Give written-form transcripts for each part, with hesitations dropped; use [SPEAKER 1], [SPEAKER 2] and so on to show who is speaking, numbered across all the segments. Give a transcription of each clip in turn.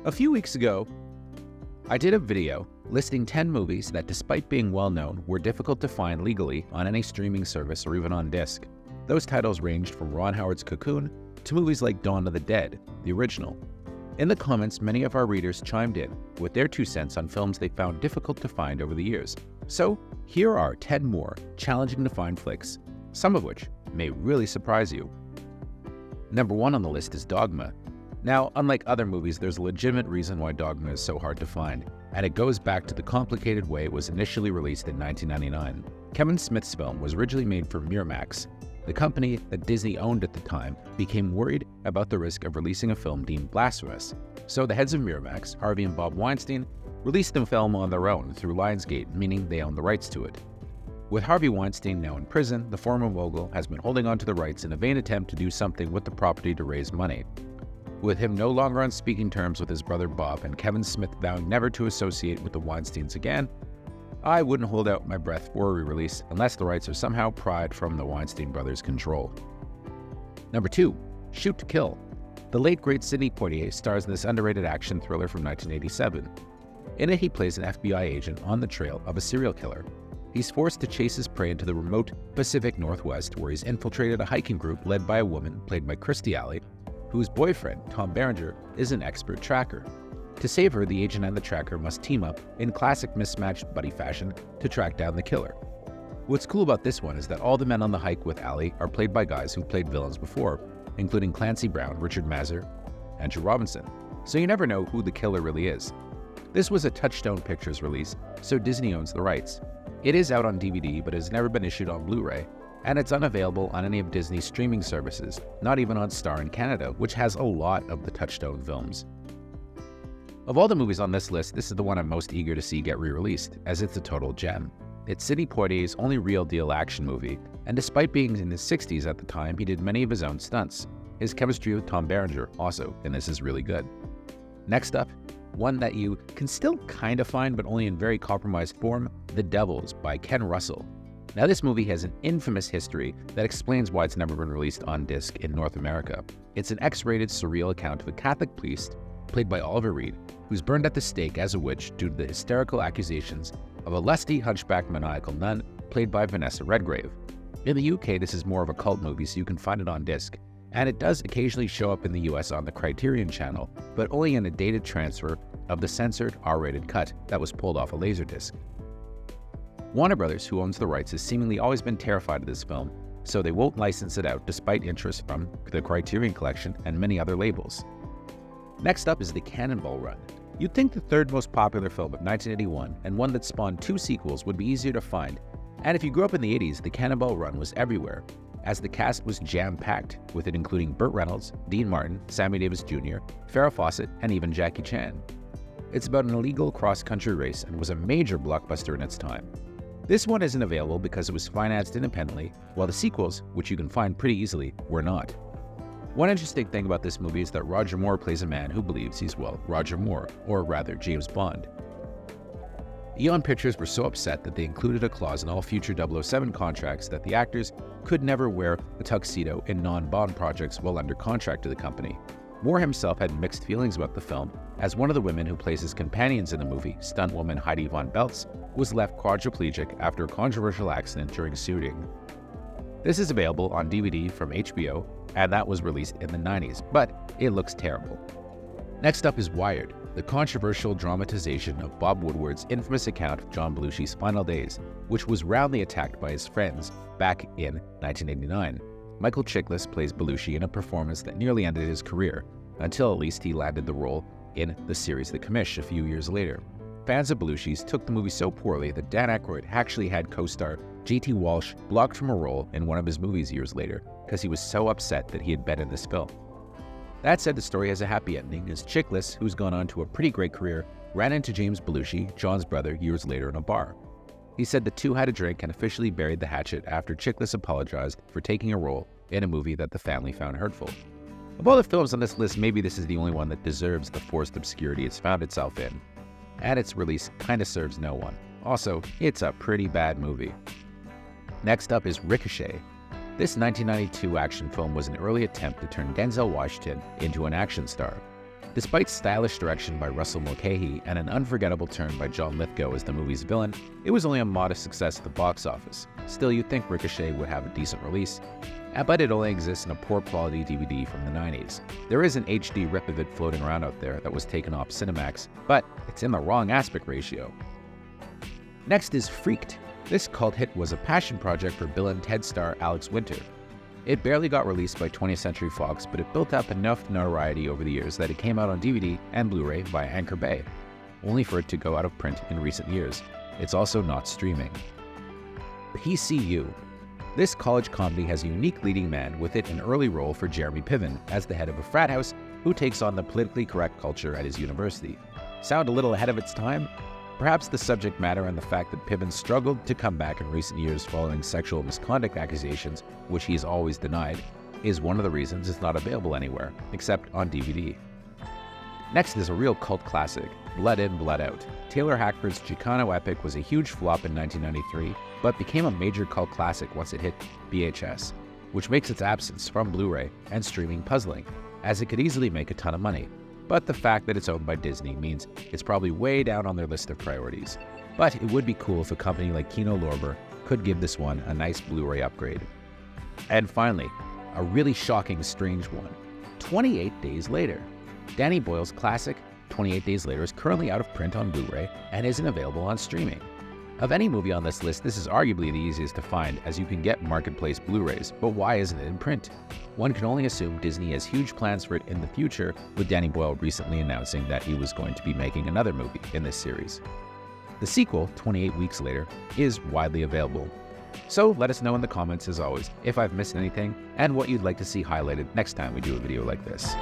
[SPEAKER 1] A few weeks ago, I did a video listing 10 movies that, despite being well-known, were difficult to find legally on any streaming service or even on disc. Those titles ranged from Ron Howard's Cocoon to movies like Dawn of the Dead, the original. In the comments, many of our readers chimed in with their 2 cents on films they found difficult to find over the years. So here are 10 more challenging to find flicks, some of which may really surprise you. Number 1 on the list is Dogma. Now, unlike other movies, there's a legitimate reason why Dogma is so hard to find, and it goes back to the complicated way it was initially released in 1999. Kevin Smith's film was originally made for Miramax. The company that Disney owned at the time became worried about the risk of releasing a film deemed blasphemous. So the heads of Miramax, Harvey and Bob Weinstein, released the film on their own through Lionsgate, meaning they own the rights to it. With Harvey Weinstein now in prison, the former mogul has been holding on to the rights in a vain attempt to do something with the property to raise money. With him no longer on speaking terms with his brother Bob and Kevin Smith vowing never to associate with the Weinsteins again, I wouldn't hold out my breath for a re-release unless the rights are somehow pried from the Weinstein brothers' control. Number 2, Shoot to Kill. The late great Sidney Poitier stars in this underrated action thriller from 1987. In it, he plays an FBI agent on the trail of a serial killer. He's forced to chase his prey into the remote Pacific Northwest, where he's infiltrated a hiking group led by a woman played by Kirstie Alley, whose boyfriend, Tom Berenger, is an expert tracker. To save her, the agent and the tracker must team up in classic mismatched buddy fashion to track down the killer. What's cool about this one is that all the men on the hike with Alley are played by guys who played villains before, including Clancy Brown, Richard Mazur, Andrew Robinson, so you never know who the killer really is. This was a Touchstone Pictures release, so Disney owns the rights. It is out on DVD but has never been issued on Blu-ray, and it's unavailable on any of Disney's streaming services, not even on Star in Canada, which has a lot of the Touchstone films. Of all the movies on this list, this is the one I'm most eager to see get re-released, as it's a total gem. It's Sidney Poitier's only real-deal action movie, and despite being in his 60s at the time, he did many of his own stunts. His chemistry with Tom Berenger also, and this is really good. Next up, one that you can still kind of find, but only in very compromised form, The Devils by Ken Russell. Now, this movie has an infamous history that explains why it's never been released on disc in North America. It's an X-rated surreal account of a Catholic priest, played by Oliver Reed, who's burned at the stake as a witch due to the hysterical accusations of a lusty, hunchback, maniacal nun, played by Vanessa Redgrave. In the UK, this is more of a cult movie, so you can find it on disc, and it does occasionally show up in the US on the Criterion channel, but only in a dated transfer of the censored R-rated cut that was pulled off a Laserdisc. Warner Brothers, who owns the rights, has seemingly always been terrified of this film, so they won't license it out despite interest from the Criterion Collection and many other labels. Next up is the Cannonball Run. You'd think the third most popular film of 1981 and one that spawned 2 sequels would be easier to find, and if you grew up in the 80s, the Cannonball Run was everywhere, as the cast was jam-packed, with it including Burt Reynolds, Dean Martin, Sammy Davis Jr., Farrah Fawcett, and even Jackie Chan. It's about an illegal cross-country race and was a major blockbuster in its time. This one isn't available because it was financed independently, while the sequels, which you can find pretty easily, were not. One interesting thing about this movie is that Roger Moore plays a man who believes he's, well, Roger Moore, or rather James Bond. Eon Pictures were so upset that they included a clause in all future 007 contracts that the actors could never wear a tuxedo in non-Bond projects while under contract to the company. Moore himself had mixed feelings about the film, as one of the women who plays his companions in the movie, stuntwoman Heidi Von Beltz, was left quadriplegic after a controversial accident during shooting. This is available on DVD from HBO, and that was released in the 90s, but it looks terrible. Next up is Wired, the controversial dramatization of Bob Woodward's infamous account of John Belushi's final days, which was roundly attacked by his friends back in 1989. Michael Chiklis plays Belushi in a performance that nearly ended his career, until at least he landed the role in the series The Commish a few years later. Fans of Belushi's took the movie so poorly that Dan Aykroyd actually had co-star J.T. Walsh blocked from a role in one of his movies years later because he was so upset that he had been in this film. That said, the story has a happy ending, as Chiklis, who's gone on to a pretty great career, ran into James Belushi, John's brother, years later in a bar. He said the two had a drink and officially buried the hatchet after Chiklis apologized for taking a role in a movie that the family found hurtful. Of all the films on this list, maybe this is the only one that deserves the forced obscurity it's found itself in. And its release kinda serves no one. Also, it's a pretty bad movie. Next up is Ricochet. This 1992 action film was an early attempt to turn Denzel Washington into an action star. Despite stylish direction by Russell Mulcahy and an unforgettable turn by John Lithgow as the movie's villain, it was only a modest success at the box office. Still, you'd think Ricochet would have a decent release, but it only exists in a poor quality DVD from the 90s. There is an HD rip of it floating around out there that was taken off Cinemax, but it's in the wrong aspect ratio. Next is Freaked. This cult hit was a passion project for Bill and Ted star Alex Winter. It barely got released by 20th Century Fox, but it built up enough notoriety over the years that it came out on DVD and Blu-ray via Anchor Bay, only for it to go out of print in recent years. It's also not streaming. PCU. This college comedy has a unique leading man, with it an early role for Jeremy Piven as the head of a frat house who takes on the politically correct culture at his university. Sound a little ahead of its time? Perhaps the subject matter and the fact that Piven struggled to come back in recent years following sexual misconduct accusations, which he has always denied, is one of the reasons it's not available anywhere, except on DVD. Next is a real cult classic, Blood In, Blood Out. Taylor Hackford's Chicano epic was a huge flop in 1993, but became a major cult classic once it hit VHS, which makes its absence from Blu-ray and streaming puzzling, as it could easily make a ton of money. But the fact that it's owned by Disney means it's probably way down on their list of priorities. But it would be cool if a company like Kino Lorber could give this one a nice Blu-ray upgrade. And finally, a really shocking, strange one, 28 Days Later. Danny Boyle's classic 28 Days Later is currently out of print on Blu-ray and isn't available on streaming. Of any movie on this list, this is arguably the easiest to find, as you can get Marketplace Blu-rays, but why isn't it in print? One can only assume Disney has huge plans for it in the future, with Danny Boyle recently announcing that he was going to be making another movie in this series. The sequel, 28 Weeks Later, is widely available. So let us know in the comments, as always, if I've missed anything and what you'd like to see highlighted next time we do a video like this.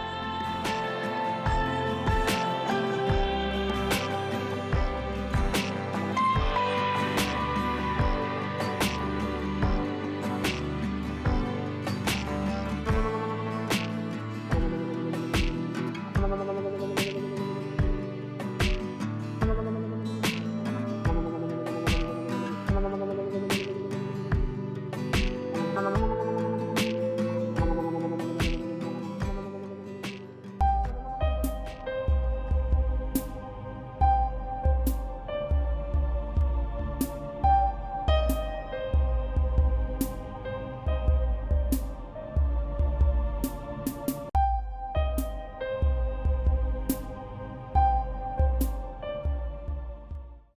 [SPEAKER 2] Thank you.